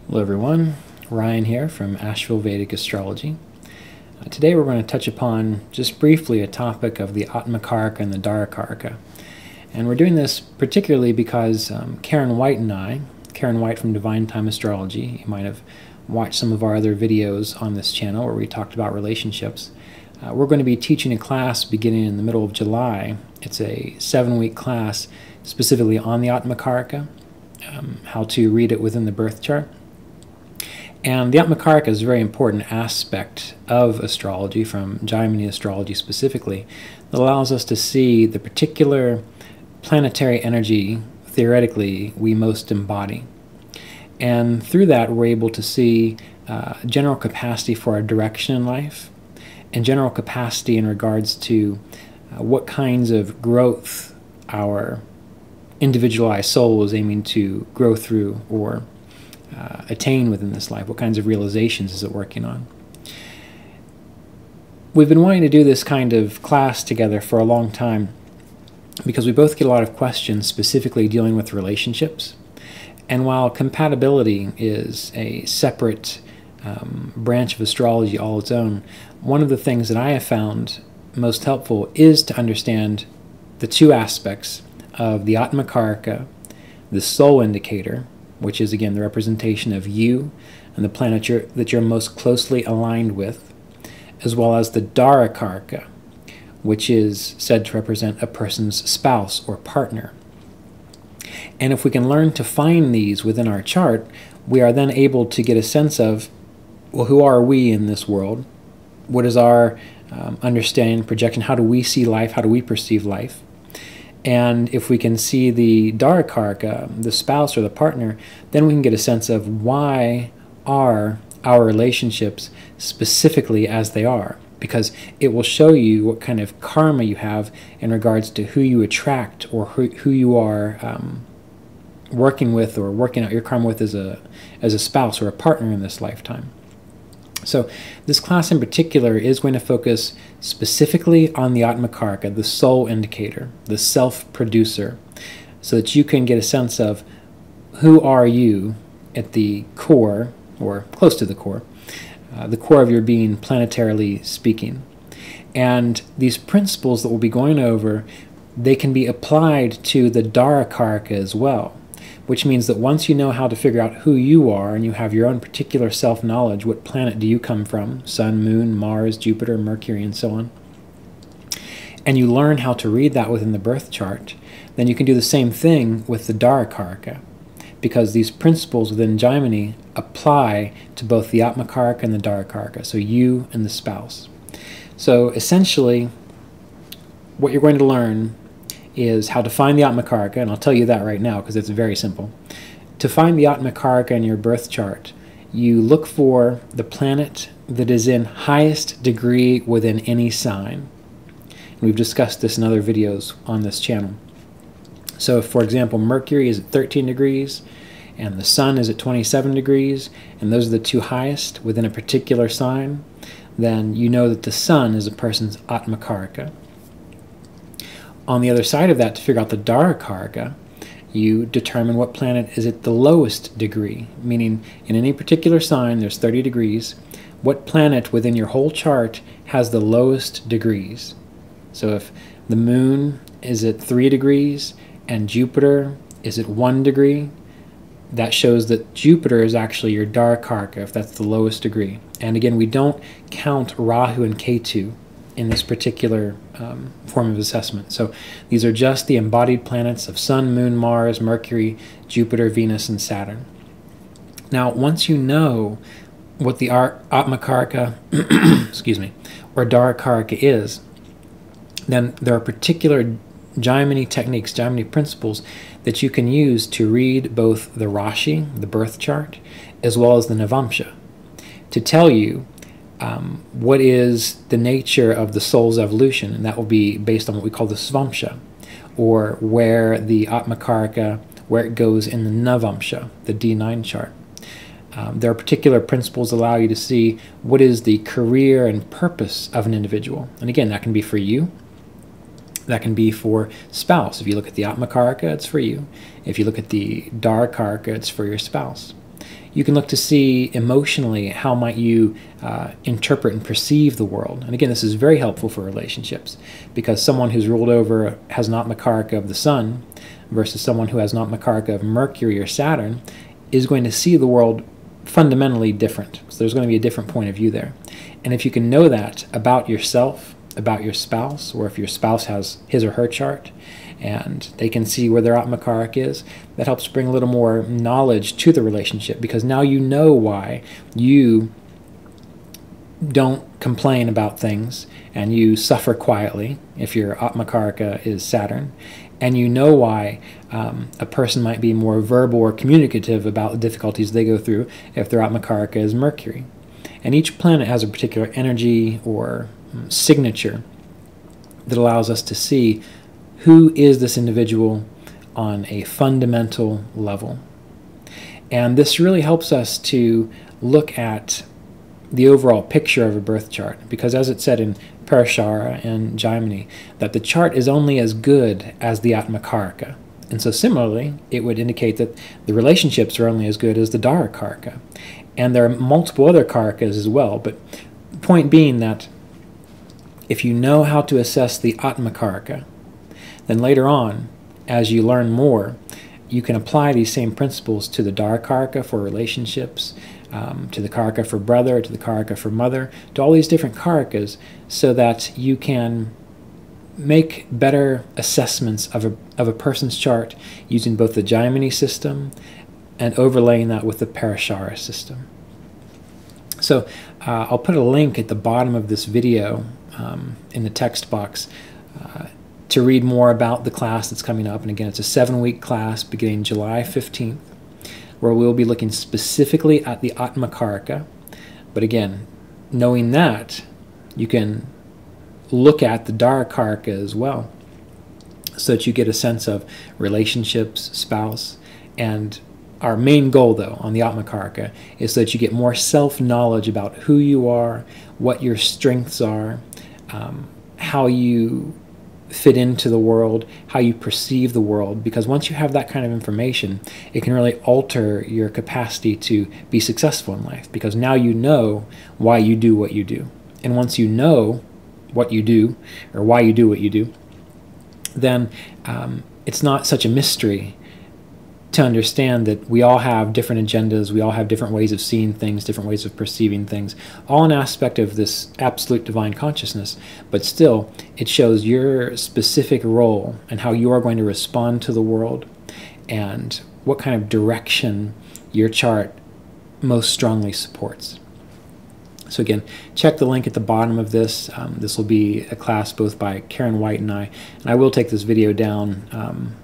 Hello everyone, Ryan here from Asheville Vedic Astrology. Today we're going to touch upon, just briefly, a topic of the Atmakaraka and the darakaraka. And we're doing this particularly because Karen White and I, Karen White from Divine Time Astrology, you might have watched some of our other videos on this channel where we talked about relationships. We're going to be teaching a class beginning in the middle of July. It's a 7-week class specifically on the Atmakaraka, how to read it within the birth chart. And the Atmakaraka is a very important aspect of astrology, from Jaimini astrology specifically, that allows us to see the particular planetary energy, theoretically, we most embody. And through that, we're able to see general capacity for our direction in life, and general capacity in regards to what kinds of growth our individualized soul is aiming to grow through or attain within this life. What kinds of realizations is it working on? We've been wanting to do this kind of class together for a long time because we both get a lot of questions specifically dealing with relationships. And while compatibility is a separate branch of astrology all its own, one of the things that I have found most helpful is to understand the two aspects of the Atmakaraka, the soul indicator, which is again the representation of you and the planet that you're most closely aligned with, as well as the darakaraka, which is said to represent a person's spouse or partner. And if we can learn to find these within our chart, we are then able to get a sense of, well, who are we in this world? What is our understanding, projection? How do we see life? How do we perceive life? And if we can see the darakaraka, the spouse or the partner, then we can get a sense of why are our relationships specifically as they are. Because it will show you what kind of karma you have in regards to who you attract or who you are working with or working out your karma with as a spouse or a partner in this lifetime. So this class in particular is going to focus specifically on the Atmakaraka, the soul indicator, the self-producer, so that you can get a sense of who are you at the core, or close to the core of your being, planetarily speaking. And these principles that we'll be going over, they can be applied to the darakaraka as well, which means that once you know how to figure out who you are and you have your own particular self-knowledge, what planet do you come from, Sun, Moon, Mars, Jupiter, Mercury, and so on, and you learn how to read that within the birth chart, then you can do the same thing with the darakaraka, because these principles within Jaimini apply to both the Atmakaraka and the darakaraka, so you and the spouse. So essentially, what you're going to learn is how to find the Atmakaraka, and I'll tell you that right now because it's very simple. To find the Atmakaraka in your birth chart, you look for the planet that is in highest degree within any sign. And we've discussed this in other videos on this channel. So if, for example, Mercury is at 13 degrees and the Sun is at 27 degrees, and those are the two highest within a particular sign, then you know that the Sun is a person's Atmakaraka. On the other side of that, to figure out the darakaraka, you determine what planet is at the lowest degree, meaning in any particular sign, there's 30 degrees, what planet within your whole chart has the lowest degrees. So if the Moon is at 3 degrees and Jupiter is at 1 degree, that shows that Jupiter is actually your darakaraka, if that's the lowest degree. And again, we don't count Rahu and Ketu in this particular form of assessment. So these are just the embodied planets of Sun, Moon, Mars, Mercury, Jupiter, Venus, and Saturn. Now, once you know what the Atmakaraka, excuse me, or darakaraka is, then there are particular Jaimini techniques, Jaimini principles that you can use to read both the Rashi, the birth chart, as well as the Navamsha, to tell you what is the nature of the soul's evolution, and that will be based on what we call the Svamsha, or where the Atmakaraka, where it goes in the Navamsha, the D9 chart. There are particular principles that allow you to see what is the career and purpose of an individual. And again, that can be for you, that can be for spouse. If you look at the Atmakaraka, it's for you. If you look at the darakaraka, it's for your spouse. You can look to see emotionally how might you interpret and perceive the world. And again, this is very helpful for relationships, because someone who's ruled over has an Atmakaraka of the sun versus someone who has an Atmakaraka of Mercury or Saturn is going to see the world fundamentally different. So there's going to be a different point of view there. And if you can know that about yourself, about your spouse, or if your spouse has his or her chart, and they can see where their Atmakaraka is, that helps bring a little more knowledge to the relationship, because now you know why you don't complain about things and you suffer quietly if your Atmakaraka is Saturn, and you know why a person might be more verbal or communicative about the difficulties they go through if their Atmakaraka is Mercury. And each planet has a particular energy or signature that allows us to see who is this individual on a fundamental level. And this really helps us to look at the overall picture of a birth chart, because as it said in Parashara and Jaimini, that the chart is only as good as the Atmakaraka. And so similarly, it would indicate that the relationships are only as good as the darakaraka. And there are multiple other karakas as well, but the point being that if you know how to assess the Atmakaraka, then later on, as you learn more, you can apply these same principles to the darakaraka for relationships, to the karaka for brother, to the karaka for mother, to all these different karakas, so that you can make better assessments of a person's chart using both the Jaimini system and overlaying that with the Parashara system. So I'll put a link at the bottom of this video in the text box to read more about the class that's coming up. And again, it's a 7-week class beginning July 15th, where we'll be looking specifically at the Atmakaraka. But again, knowing that, you can look at the darakaraka as well, so that you get a sense of relationships, spouse, and our main goal, though, on the Atmakaraka is so that you get more self-knowledge about who you are, what your strengths are, how you fit into the world, how you perceive the world, because once you have that kind of information, it can really alter your capacity to be successful in life, because now you know why you do what you do. And once you know what you do, or why you do what you do, then it's not such a mystery to understand that we all have different agendas, we all have different ways of seeing things, different ways of perceiving things, all an aspect of this absolute divine consciousness, but still it shows your specific role and how you are going to respond to the world and what kind of direction your chart most strongly supports. So again, check the link at the bottom of this. This will be a class both by Karen White and I will take this video down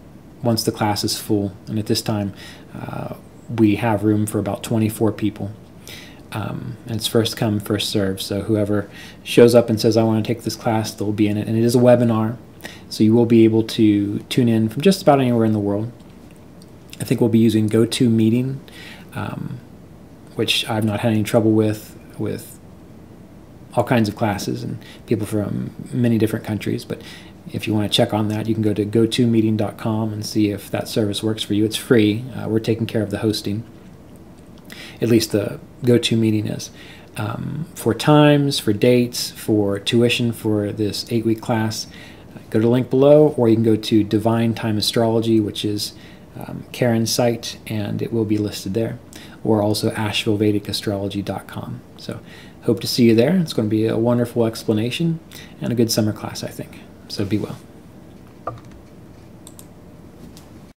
once the class is full, and at this time we have room for about 24 people. And it's first come, first served, so whoever shows up and says, I want to take this class, they'll be in it. And it is a webinar, so you will be able to tune in from just about anywhere in the world. I think we'll be using GoToMeeting, which I've not had any trouble with all kinds of classes and people from many different countries. But if you want to check on that, you can go to gotomeeting.com and see if that service works for you. It's free. We're taking care of the hosting. At least the GoToMeeting is. For times, for dates, for tuition for this 8-week class, go to the link below, or you can go to Divine Time Astrology, which is Karen's site, and it will be listed there, or also AshevilleVedicAstrology.com. So hope to see you there. It's going to be a wonderful explanation and a good summer class, I think. So be well.